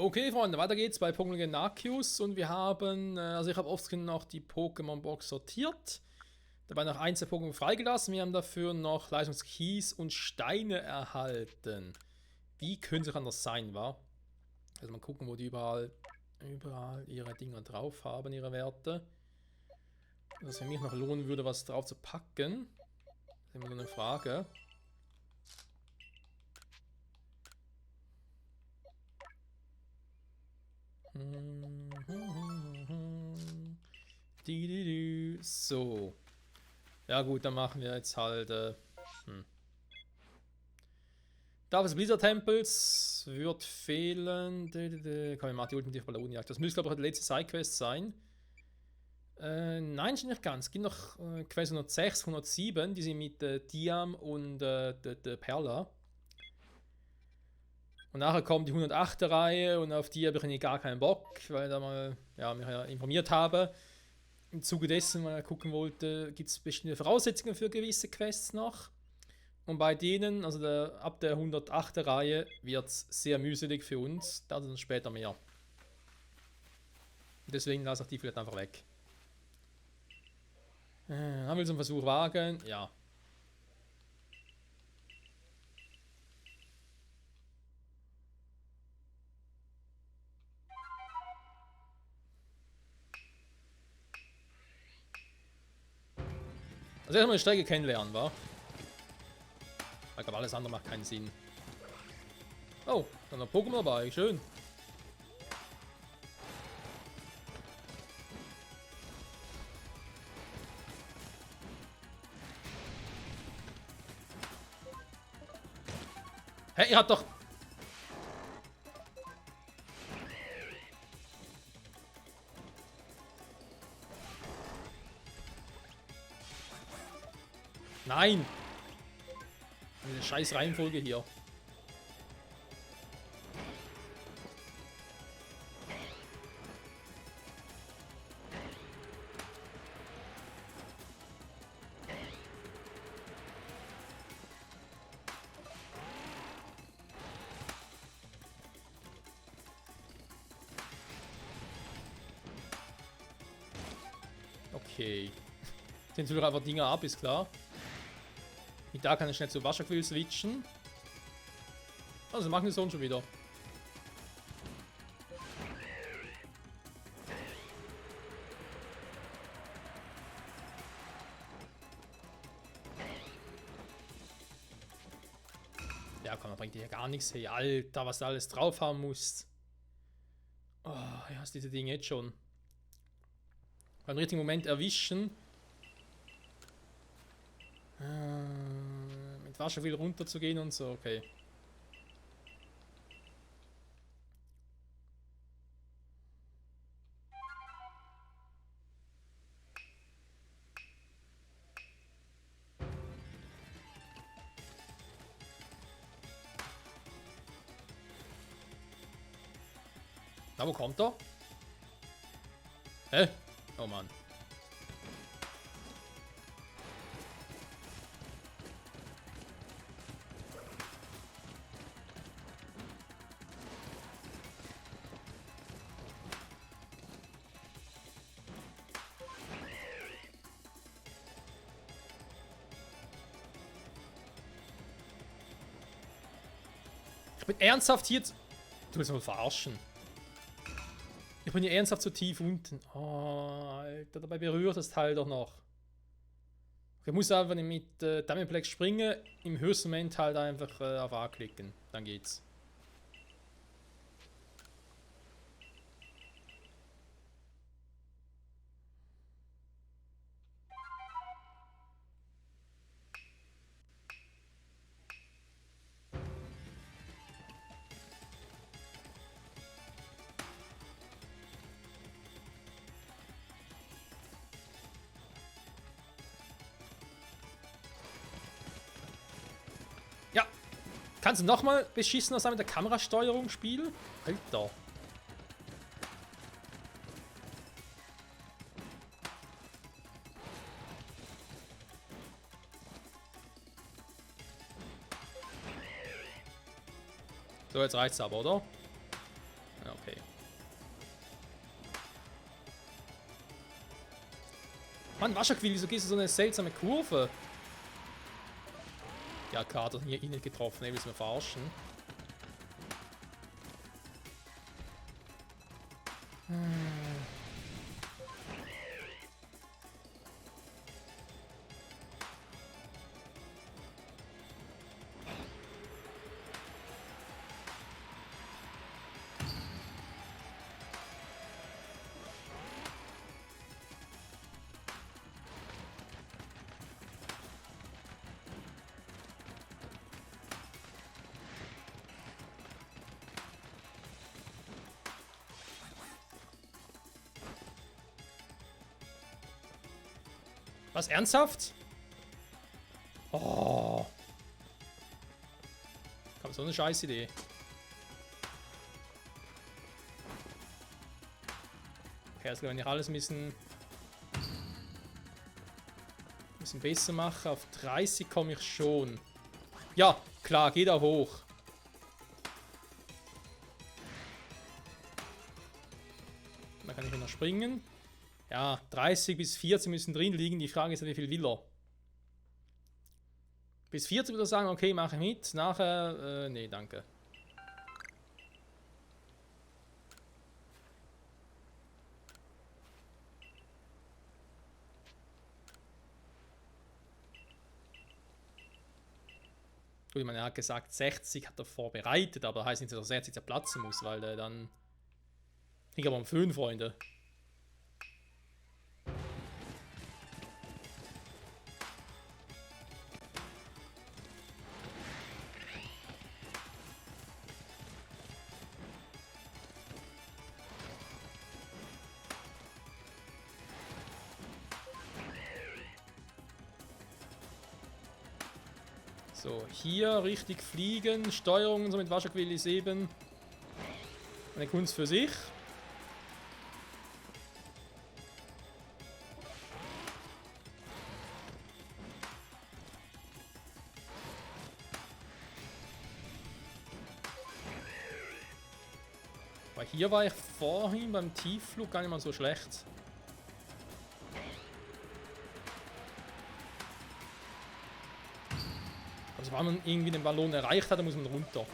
Okay, Freunde, weiter geht's bei Pokémon Legend Arceus und wir haben, also ich habe offscreen noch die Pokémon-Box sortiert. Dabei noch einzelne Pokémon freigelassen. Wir haben dafür noch Leistungskies und Steine erhalten. Wie können sie anders sein, wa? Also mal gucken, wo die überall ihre Dinger drauf haben, ihre Werte. Was für mich noch lohnen würde, was drauf zu packen. Das ist immer so eine Frage. So. Ja gut, dann machen wir jetzt halt... Davos Blizzard Tempels wird fehlen. Kann ich mal die ultimative Ballonjagd. Das müsste, glaube ich, die letzte Sidequest sein. Nein, schon nicht ganz. Es gibt noch Quest 106, 107, die sind mit Diam und der Perla. Und nachher kommt die 108er Reihe und auf die habe ich gar keinen Bock, weil da mal mich ja informiert habe. Im Zuge dessen, weil ich gucken wollte, gibt es bestimmte Voraussetzungen für gewisse Quests noch. Und bei denen, also ab der 108er Reihe, wird es sehr mühselig für uns. Da dann später mehr. Deswegen lasse ich die vielleicht einfach weg. Haben wir so einen Versuch wagen? Ja. Also erstmal die Strecke kennenlernen, wa? Ich glaube, alles andere macht keinen Sinn. Oh, dann noch Pokémon dabei, schön. Hey, ihr habt doch... Nein! Eine scheiß Reihenfolge hier. Okay. Den tue ich einfach Dinger ab, ist klar. Mit da kann ich schnell zu Wasserquill switchen. Also machen wir so schon wieder. Ja komm, da bringt dir ja gar nichts. Hey, Alter, was du alles drauf haben musst. Oh, ja, hast diese Dinge jetzt schon. Beim richtigen Moment erwischen. Mit Wasserquill runter zu gehen und so, okay. Na, wo kommt er? Hä? Oh Mann. Ich bin ernsthaft hier... Du willst mal verarschen. Ich bin hier ernsthaft zu tief unten. Oh, Alter, dabei berührt das Teil doch noch. Ich muss einfach mit Damiplex springen, im höchsten Moment halt einfach auf A klicken. Dann geht's. Ja. Kannst du nochmal beschissener sein mit der Kamerasteuerung spielen? Alter. So, jetzt reicht's aber, oder? Ja, okay. Mann, Wascherquill, wieso gehst du so eine seltsame Kurve? Ja, klar, hat er hier ihn nicht getroffen, er will es mir verarschen. Was, ernsthaft? Oh. Kam so eine scheiß Idee. Okay, also wenn ich alles ein bisschen besser mache, auf 30 komme ich schon. Ja, klar, geht auch hoch. Dann kann ich noch springen. Ja, 30 bis 40 müssen drin liegen. Die Frage ist, wie viel will er? Bis 40 würde er sagen, okay, mache ich mit. Nachher, nee, danke. Gut, ich meine, er hat gesagt, 60 hat er vorbereitet, aber das heißt nicht, dass er 60 zerplatzen muss, weil dann... Ich aber um 5, Freunde. So, hier richtig fliegen, Steuerung und so mit Wascherquill ist eben eine Kunst für sich. Weil hier war ich vorhin beim Tiefflug gar nicht mal so schlecht. Also wenn man irgendwie den Ballon erreicht hat, dann muss man runter.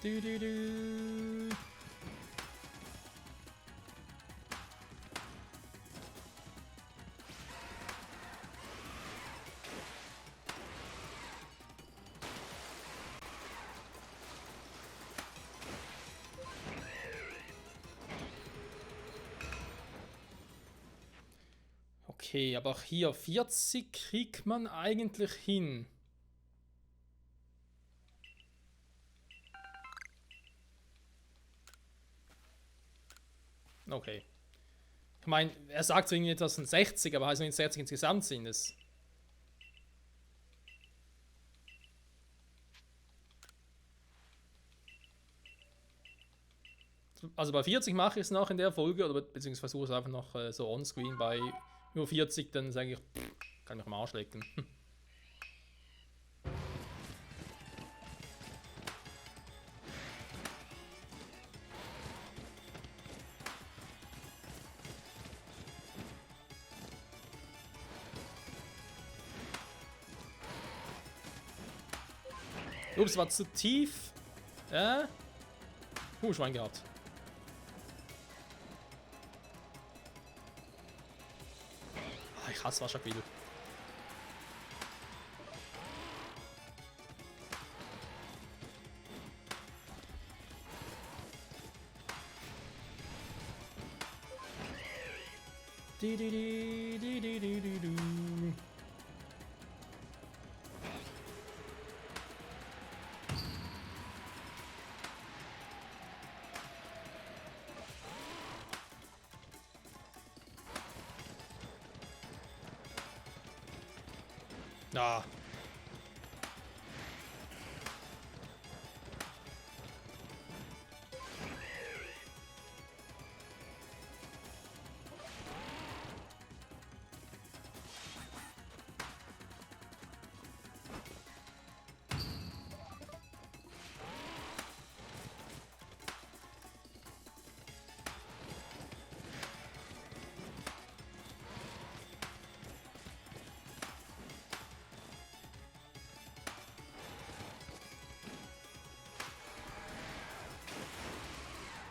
Du, du, du. Okay, aber auch hier 40 kriegt man eigentlich hin. Okay. Ich meine, er sagt so irgendwie, das sind 60, aber heißt nicht 60 insgesamt sind es. Also bei 40 mache ich es noch in der Folge, oder beziehungsweise versuche es einfach noch so onscreen. Bei nur 40, dann sage ich, kann ich mich am Arsch lecken. Ups, war zu tief. Ja. Schwein gehabt. Ich hasse Wascherquill. Ah.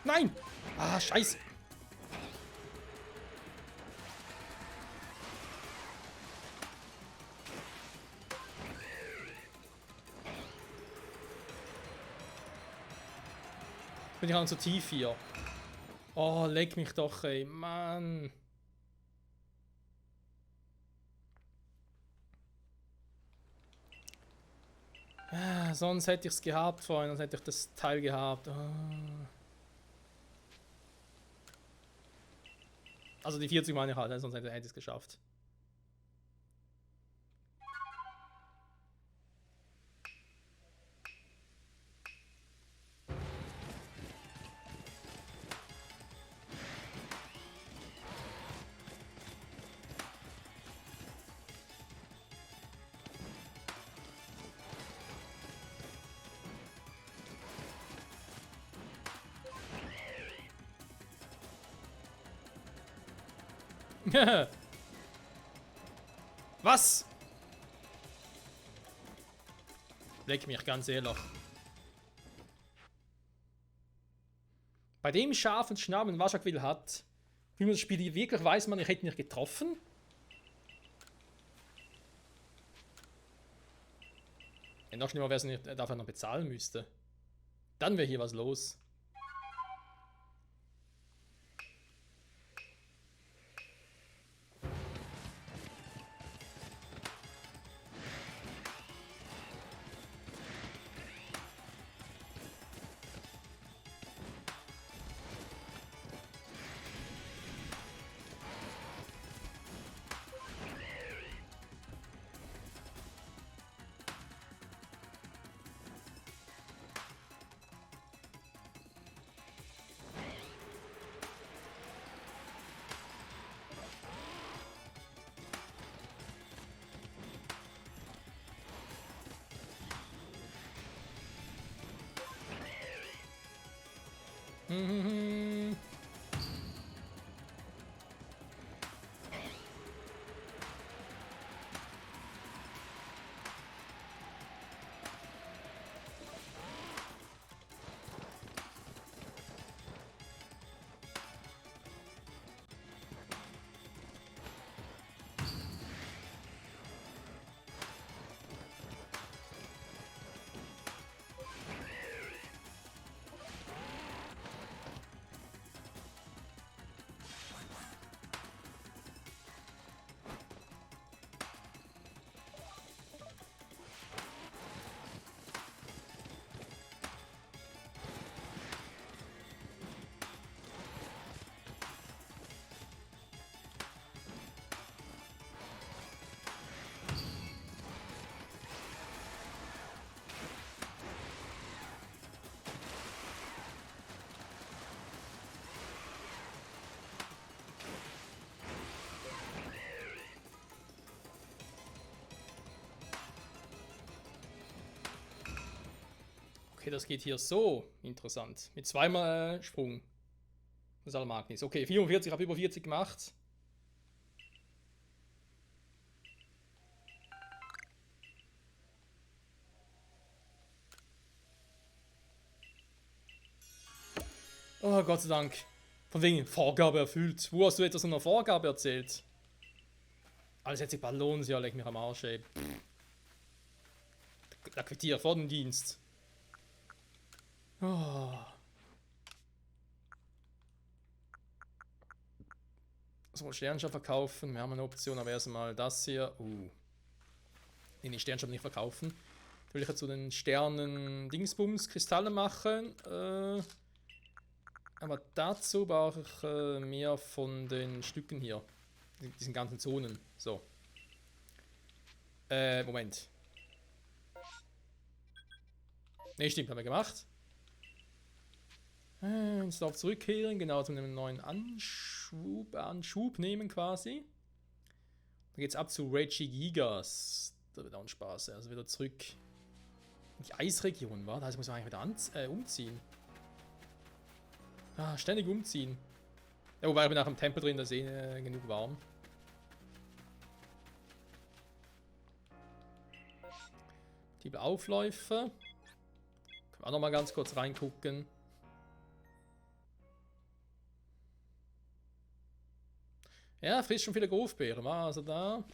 Nein! Ah, scheiße. Bin ich auch zu tief hier. Oh, leck mich doch, ey. Mann. Ah, sonst hätte ich es gehabt vorhin, sonst hätte ich das Teil gehabt. Ah. Also die 40 meine ich halt, sonst hätte ich es geschafft. Was? Leck mich, ganz ehrlich. Bei dem scharfen Schnabel, den Waschaquil hat, wie man das Spiel hier wirklich weiß, man, ich hätte ihn nicht getroffen. Ja, noch schlimmer wäre es nicht, dafür noch bezahlen müsste. Dann wäre hier was los. Okay, das geht hier so. Interessant. Mit zweimal Sprung. Salmagnis. Okay, 44, habe über 40 gemacht. Oh, Gott sei Dank. Von wegen Vorgabe erfüllt. Wo hast du etwas von einer Vorgabe erzählt? Alles jetzt die Ballons, ja, leck mich am Arsch, ey. Da quittiere vor dem Dienst. Oh. So, Sternschab verkaufen. Wir haben eine Option, aber erstmal das hier. Nee, Sternschab nicht verkaufen. Da will ich jetzt so den Sternen Dingsbums Kristalle machen. Aber dazu brauche ich mehr von den Stücken hier. Diesen ganzen Zonen. So. Moment. Ne, stimmt, haben wir gemacht. Jetzt darauf zurückkehren, genau, zu einem neuen Anschub nehmen quasi. Dann geht's ab zu Regigigas. Da wird auch ein Spaß, also wieder zurück in die Eisregion, war. Das heißt, muss man eigentlich wieder umziehen. Ah, ständig umziehen. Ja, wobei ich bin nach dem Tempel drin, da ist eh genug warm. Die Aufläufe. Können wir auch noch mal ganz kurz reingucken. Ja, frisst schon viele Grufbeeren, also da. Im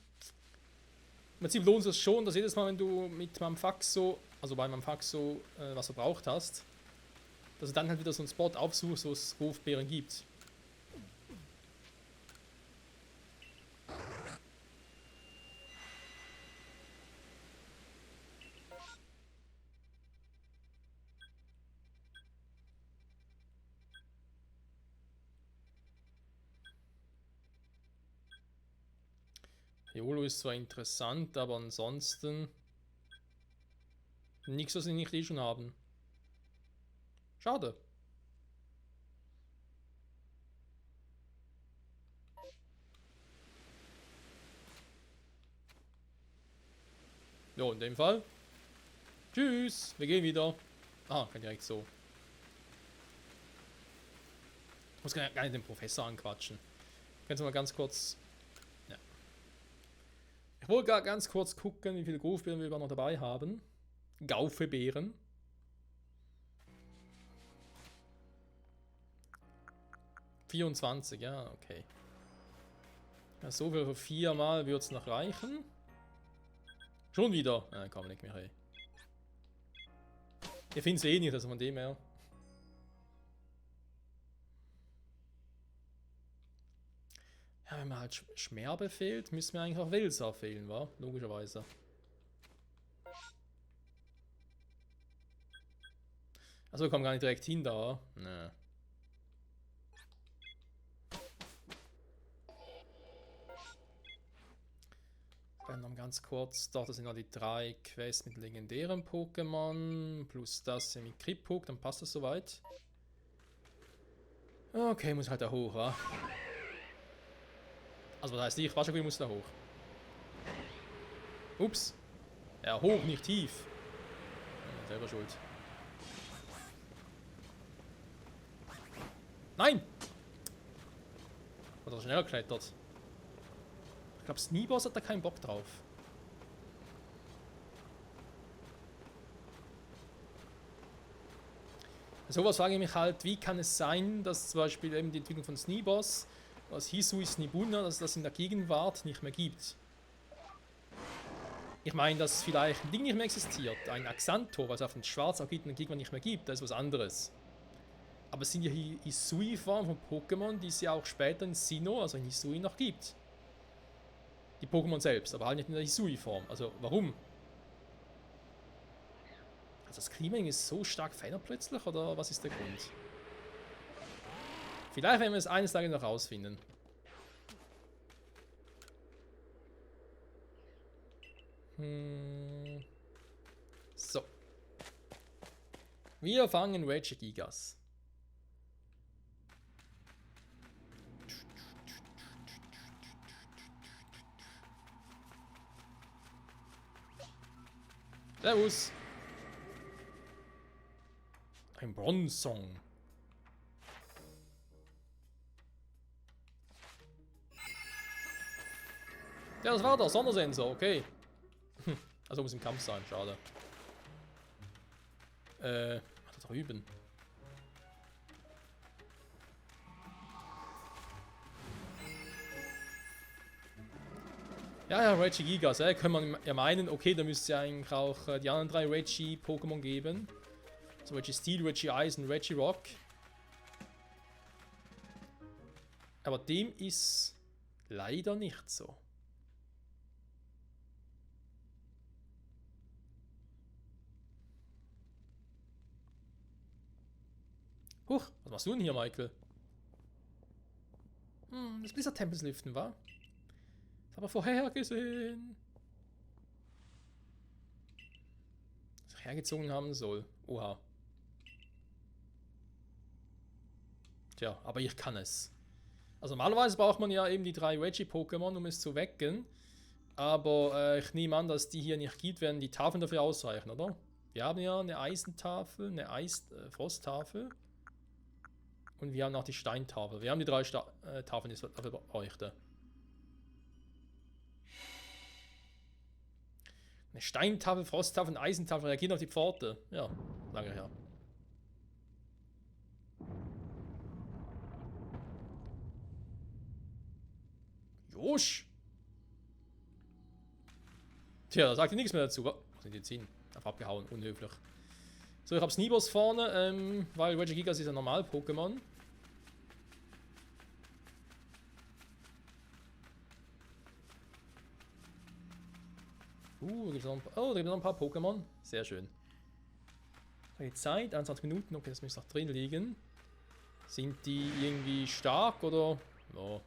Prinzip lohnt es schon, dass jedes Mal, wenn du mit Mamfaxo, also bei Mamfaxo was verbraucht hast, dass du dann halt wieder so einen Spot aufsuchst, wo es Grufbeeren gibt. Yolo ist zwar interessant, aber ansonsten nichts, was sie nicht eh schon haben. Schade. Ja, in dem Fall. Tschüss, wir gehen wieder. Ah, kann direkt so. Ich muss gar nicht den Professor anquatschen. Kannst du mal ganz kurz. Ja. Ich wollte gar ganz kurz gucken, wie viele Grufbeeren wir noch dabei haben. Gaufebeeren. ...24, ja, okay. Ja, so viel für 4 Mal würde es noch reichen. Schon wieder. Nein, kann man nicht mehr. Hey. Ich finde es eh nicht, also von dem her. Ja, wenn man halt Schmerbe fehlt, müssen wir eigentlich auch Welsa fehlen, wa? Logischerweise. Also kommen gar nicht direkt hin da. Ne. Dann noch ganz kurz, doch, das sind noch die 3 Quests mit legendären Pokémon, plus das hier mit Kripphook, dann passt das soweit. Okay, muss halt da hoch, wa? Also was heißt ich? Wahrscheinlich muss da hoch. Ups. Ja, hoch, nicht tief. Ja, selber schuld. Nein! Hat er schneller geklettert. Ich glaube, Sneeboss hat da keinen Bock drauf. Sowas frage ich mich halt, wie kann es sein, dass zum Beispiel eben die Entwicklung von Sneeboss, was Hisui Snibuna, dass das in der Gegenwart nicht mehr gibt. Ich meine, dass vielleicht ein Ding nicht mehr existiert, ein Axantor, was auf den Schwarzargit in der Gegenwart nicht mehr gibt, das ist was anderes. Aber es sind ja Hisui-Formen von Pokémon, die es ja auch später in Sinnoh, also in Hisui, noch gibt. Die Pokémon selbst, aber halt nicht in der Hisui-Form. Also warum? Also das Klima ist so stark verändert plötzlich, oder was ist der Grund? Vielleicht werden wir es eines Tages noch rausfinden. So. Wir fangen Regigigas. Servus. Ein Bronzong. Ja, das war der Sondersensor, okay. Also muss im Kampf sein, schade. Da drüben. Ja, Regigigas, können wir ja meinen, okay, da müsste es ja eigentlich auch die anderen 3 Regi-Pokémon geben. So Regi Steel, Regi Ice und Regi Rock. Aber dem ist leider nicht so. Huch, was machst du denn hier, Michael? Das Blizzard-Tempels lüften, wa? Das haben wir vorher gesehen. hergezogen haben soll. Oha. Tja, aber ich kann es. Also normalerweise braucht man ja eben die 3 Reggie-Pokémon, um es zu wecken. Aber ich nehme an, dass die hier nicht gibt, werden die Tafeln dafür ausreichen, oder? Wir haben ja eine Eisentafel, eine Frosttafel. Und wir haben auch die Steintafel. Wir haben die 3 Tafeln, die ich dafür bräuchte. Eine Steintafel, Frosttafel und Eisentafel reagieren auf die Pforte. Ja, lange her. Josch! Tja, da sagt ihr nichts mehr dazu. Was sind die jetzt hin? Einfach abgehauen, unhöflich. So, ich habe Sneeboss vorne, weil Regigigas ist ein Normal-Pokémon. Da gibt es noch ein paar Pokémon. Sehr schön. Die Zeit, 21 Minuten, okay, das müsste noch drin liegen. Sind die irgendwie stark oder? Ja.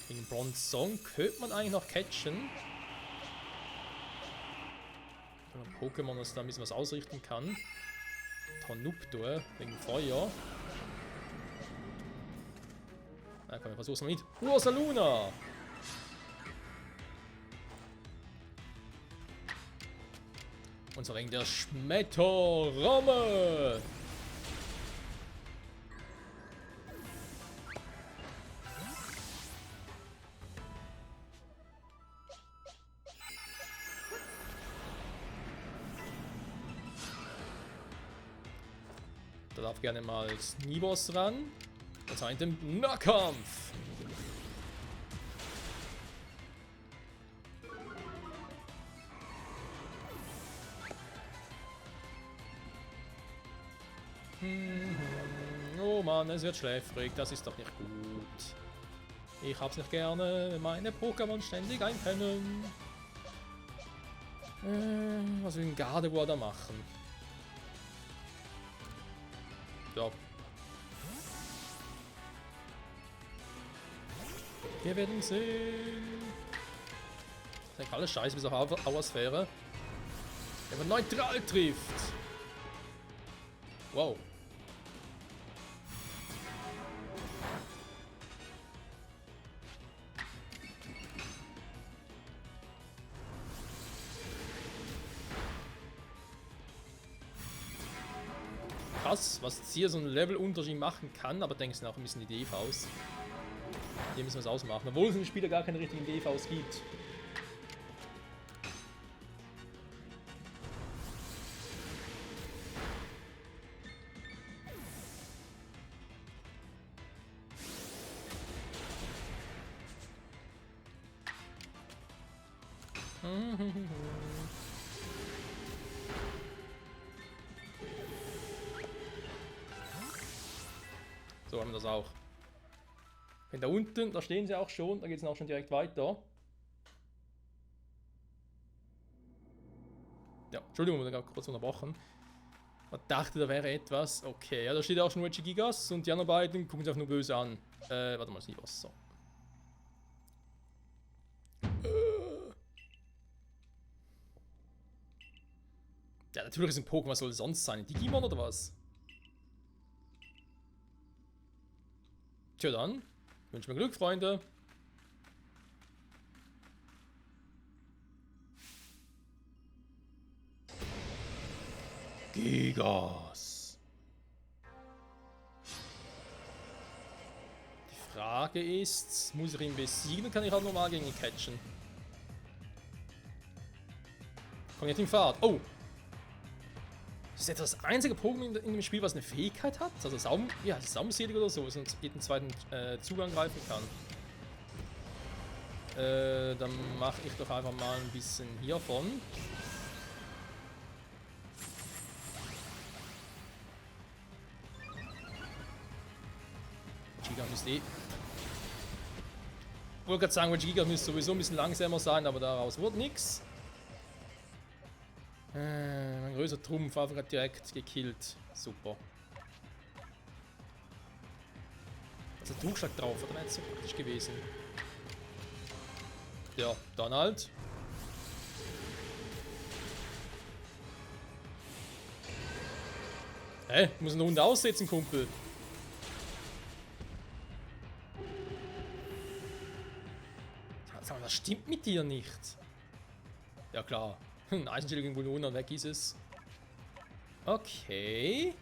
Den Bronzong könnte man eigentlich noch catchen. Ein Pokémon, das da ein bisschen was ausrichten kann. Tornuptor wegen Feuer. Na komm, wir versuchen es mal mit. Ursaluna! Unser Ring der Schmetterramme! Da darf gerne mal Sneeboss ran. Und zwar in dem Nahkampf. Oh Mann, es wird schläfrig. Das ist doch nicht gut. Ich hab's nicht gerne, wenn meine Pokémon ständig einpennen. Was will ein Gardevoir da machen? Ja. Wir werden sehen. Das ist alles scheiße bis auf Auersphäre. Wenn man neutral trifft. Wow. Krass, was jetzt hier so ein Levelunterschied machen kann, aber denkst du auch ein bisschen die DVs. Hier müssen wir es ausmachen, obwohl es in den Spielen gar keine richtigen DVs gibt. So haben wir das auch. Und da unten, da stehen sie auch schon, da geht es auch schon direkt weiter. Ja, Entschuldigung, wir haben kurz unterbrochen. Ich dachte, da wäre etwas. Okay, ja, da steht auch schon Regigigas und die anderen beiden gucken sich auch nur böse an. Warte mal, ist nicht was. So. Ja, natürlich ist ein Pokémon, was soll es sonst sein? Ein Digimon oder was? Tja dann, wünsche mir Glück, Freunde. Gigas. Die Frage ist, muss ich ihn besiegen oder kann ich halt normal gegen ihn catchen? Komm jetzt in Fahrt. Oh! Das ist etwa das einzige Pokémon in dem Spiel, was eine Fähigkeit hat. Also Saumselig oder so, was uns jeden zweiten Zugang greifen kann. Dann mache ich doch einfach mal ein bisschen hiervon. Giga müsste Ich wollte gerade sagen, Giga müsste sowieso ein bisschen langsamer sein, aber daraus wurde nichts. Ein größer Trumpf, einfach direkt gekillt. Super. Also Durchschlag drauf, oder wäre jetzt so praktisch gewesen. Ja, dann halt. Hä? Muss eine Runde aussetzen, Kumpel. Sag mal, das stimmt mit dir nicht. Ja klar. Eisenschilling wohl und weg ist es. Okay.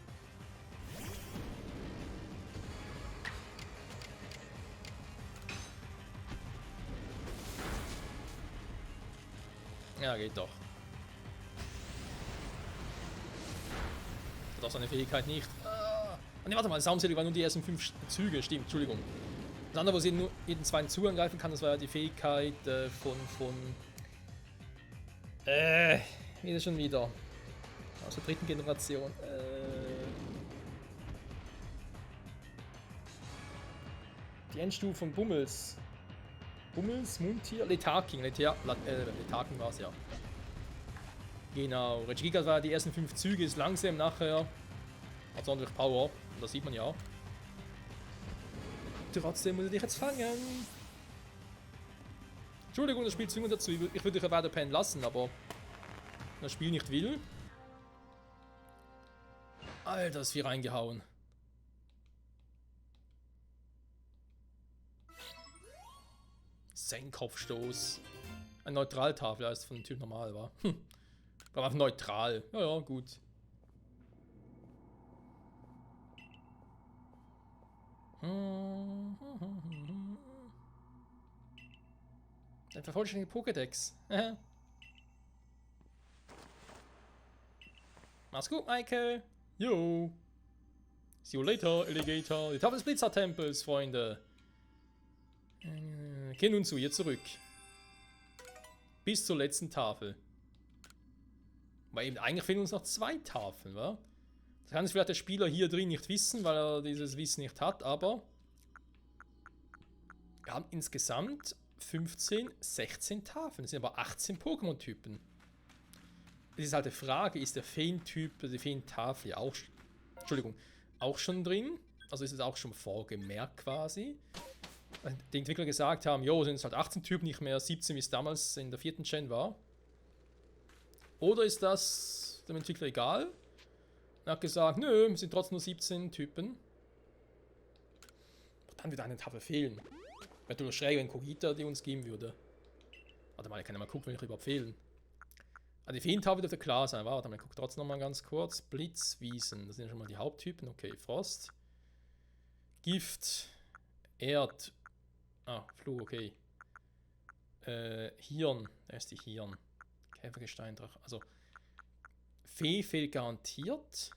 Ja, geht doch. Das ist eine Fähigkeit nicht. Ne, warte mal, Saumselig war nur die ersten 5 Züge, stimmt, Entschuldigung. Das andere, wo sie nur jeden zweiten Zug angreifen kann, das war ja die Fähigkeit wie ist das schon wieder? Aus der dritten Generation. Die Endstufe von Bummels. Bummels, Mundtier, Letarking. Letarking war es ja. Genau, Regigigas war die ersten 5 Züge, ist langsam nachher. Hat ordentlich Power, und das sieht man ja. Trotzdem muss ich dich jetzt fangen. Entschuldigung, das Spiel zwingt dazu. Ich würde dich ja weiter pennen lassen, aber wenn das Spiel nicht will. Alter, ist viel reingehauen. Senkkopfstoß. Ein Neutraltafel, als von dem Typ normal war. War einfach neutral. Ja, ja, gut. Ein vervollständiger Pokédex. Mach's gut, Michael. Jo. See you later, Alligator. Die Tafel des Blitzertempels, Freunde. Geh nun zu ihr zurück. Bis zur letzten Tafel. Weil eben eigentlich fehlen uns noch 2 Tafeln, wa? Das kann vielleicht der Spieler hier drin nicht wissen, weil er dieses Wissen nicht hat, aber wir haben insgesamt 15, 16 Tafeln. Das sind aber 18 Pokémon-Typen. Es ist halt die Frage, ist der Feentyp, die Feentafel ja auch, Entschuldigung, auch schon drin? Also ist es auch schon vorgemerkt quasi? Die Entwickler gesagt haben, jo, sind es halt 18 Typen, nicht mehr 17, wie es damals in der 4. Gen war. Oder ist das dem Entwickler egal? Er hat gesagt, nö, es sind trotzdem nur 17 Typen. Dann würde eine Tafel fehlen. Wäre natürlich schräg, wenn Kogita die uns geben würde. Warte mal, ich kann ja mal gucken, welche überhaupt fehlen. Also die Feentafel dürfte klar sein. Warte mal, ich gucke trotzdem noch mal ganz kurz. Blitzwiesen, das sind ja schon mal die Haupttypen. Okay, Frost. Gift. Erd. Flug, okay. Hirn. Da ist die Hirn. Käfergesteindrache. Also, Fee fehlt garantiert.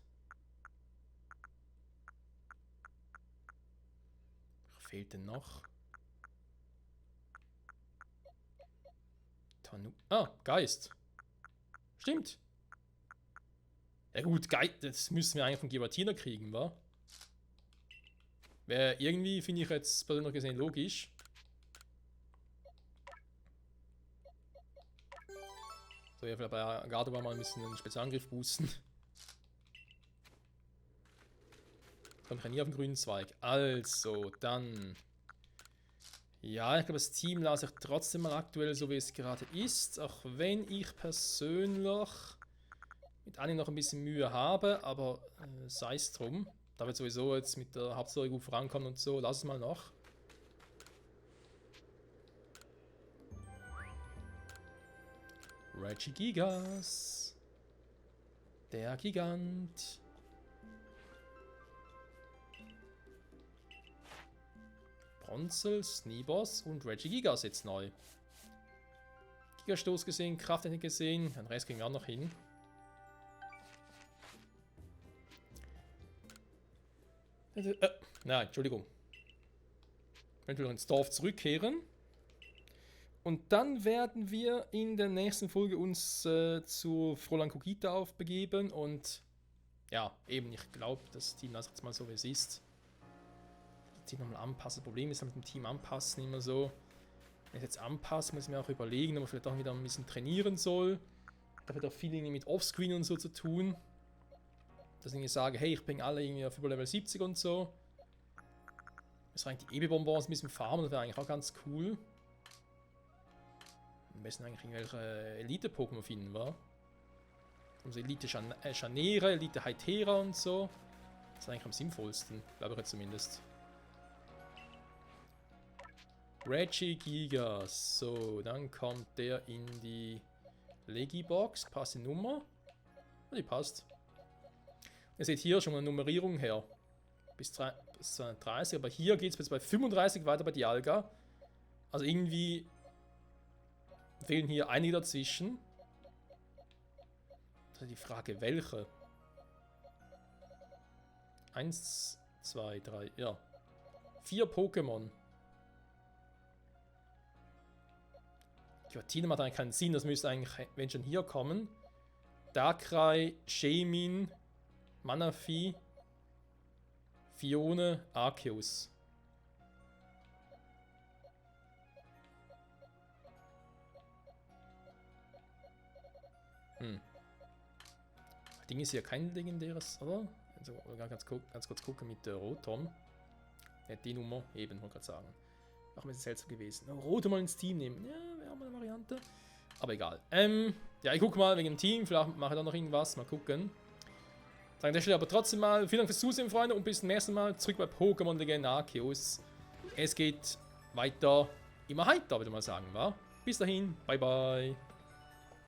Was fehlt denn noch? Geist. Stimmt. Ja gut, Geist, das müssen wir eigentlich von Giratina kriegen, wa? Wäre irgendwie, finde ich jetzt persönlich gesehen, logisch. So, ja, vielleicht bei Gardevoir mal ein bisschen den Spezialangriff boosten. Komme ich ja nie auf den grünen Zweig. Also, dann. Ja, ich glaube, das Team lasse ich trotzdem mal aktuell so, wie es gerade ist. Auch wenn ich persönlich mit Anni noch ein bisschen Mühe habe, aber sei es drum. Da wird sowieso jetzt mit der Hauptstory gut vorankommen und so. Lass es mal noch. Regigigas. Der Gigant. Bronzel, Sneeboss und Regigigas jetzt neu. Gigastoß gesehen, Krafttechnik gesehen. Den Rest kriegen wir auch noch hin. Nein, Entschuldigung. Wenn wir ins Dorf zurückkehren. Und dann werden wir in der nächsten Folge uns zu Fräulein Kogita aufbegeben. Und ja, eben, ich glaube, das Team lasse jetzt mal so, wie es ist. Das Team nochmal anpassen. Das Problem ist mit dem Team anpassen immer so. Wenn ich jetzt anpasse, muss ich mir auch überlegen, ob man vielleicht auch wieder ein bisschen trainieren soll. Da wird auch viel irgendwie mit Offscreen und so zu tun. Dass ich sage, hey, ich bringe alle irgendwie auf über Level 70 und so. Das war eigentlich die EB-Bonbons ein bisschen farmen, das wäre eigentlich auch ganz cool. Am besten eigentlich irgendwelche Elite-Pokémon finden, wa? Also Elite Scharniere, Elite Hytera und so. Das ist eigentlich am sinnvollsten, glaube ich jetzt zumindest. Regigiga. So, dann kommt der in die Legibox. Passt die Nummer? Ja, die passt. Ihr seht hier schon eine Nummerierung her. Bis 32, aber hier geht es bis bei 35 weiter bei Dialga. Also irgendwie fehlen hier einige dazwischen. Das ist die Frage, welche? 1, 2, 3, ja. 4 Pokémon. Giratina macht eigentlich keinen Sinn, das müsste eigentlich, wenn schon hier kommen. Darkrai, Shaymin, Manaphy, Fione, Arceus. Ding ist ja kein legendäres, oder? Also ganz kurz gucken mit Rotom. Die Nummer eben, wollte gerade sagen. Auch ein bisschen seltsam gewesen. Rotom mal ins Team nehmen. Ja, wäre auch mal eine Variante. Aber egal. Ja, ich gucke mal wegen dem Team. Vielleicht mache ich da noch irgendwas. Mal gucken. An der Stelle aber trotzdem mal vielen Dank fürs Zusehen, Freunde. Und bis zum nächsten Mal zurück bei Pokémon Legend Arceus. Es geht weiter immer heiter, würde ich mal sagen, wa? Bis dahin. Bye, bye.